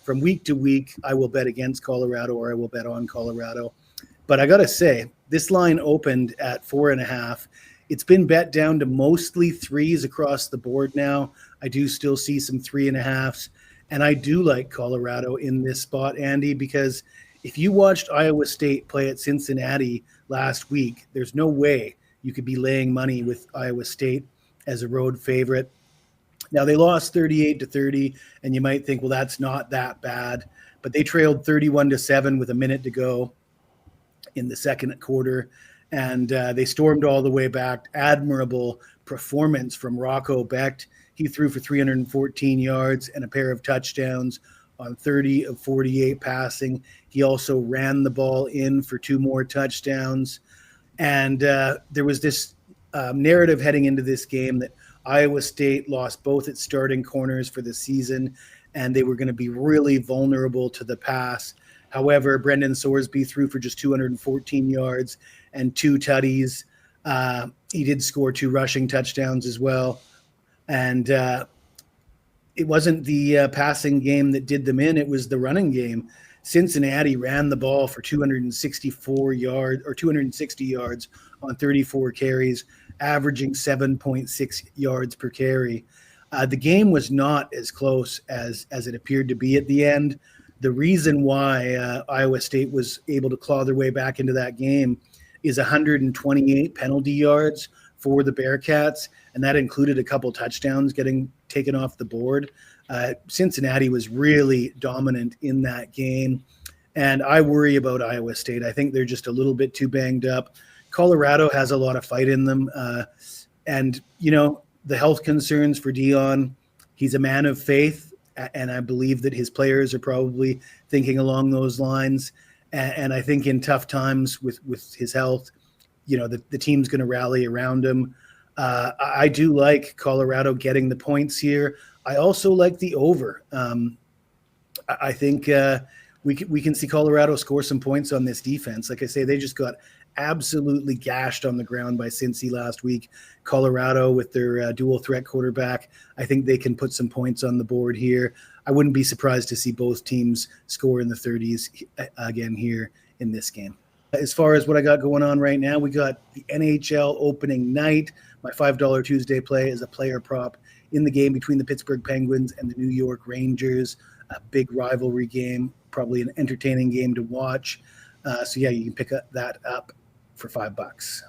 from week to week, I will bet against Colorado or I will bet on Colorado. But I got to say, this line opened at 4.5. It's been bet down to mostly 3s across the board now. I do still see some 3.5s. And I do like Colorado in this spot, Andy, because if you watched Iowa State play at Cincinnati last week, there's no way you could be laying money with Iowa State as a road favorite. Now, they lost 38-30, and you might think, well, that's not that bad. But they trailed 31-7 with a minute to go in the second quarter, and they stormed all the way back. Admirable performance from Rocco Becht. He threw for 314 yards and a pair of touchdowns on 30 of 48 passing. He also ran the ball in for 2 more touchdowns. And there was this narrative heading into this game that Iowa State lost both its starting corners for the season, and they were going to be really vulnerable to the pass. However, Brendan Sorsby threw for just 214 yards and 2 tutties. He did score 2 rushing touchdowns as well. And it wasn't the passing game that did them in. It was the running game. Cincinnati ran the ball for 264 yards or 260 yards on 34 carries, averaging 7.6 yards per carry. The game was not as close as it appeared to be at the end. The reason why Iowa State was able to claw their way back into that game is 128 penalty yards for the Bearcats, and that included a couple touchdowns getting taken off the board. Cincinnati was really dominant in that game, and I worry about Iowa State. I think they're just a little bit too banged up. Colorado has a lot of fight in them, and, you know, the health concerns for Deion, he's a man of faith, and I believe that his players are probably thinking along those lines. And I think in tough times with his health, you know, the team's going to rally around him. I do like Colorado getting the points here. I also like the over. I think we can see Colorado score some points on this defense. Like I say, they just got absolutely gashed on the ground by Cincy last week. Colorado with their dual threat quarterback, I think they can put some points on the board here. I wouldn't be surprised to see both teams score in the 30s again here in this game. As far as what I got going on right now, we got the NHL opening night. My $5 Tuesday play is a player prop in the game between the Pittsburgh Penguins and the New York Rangers. A big rivalry game, probably an entertaining game to watch. So yeah, you can pick that up for $5.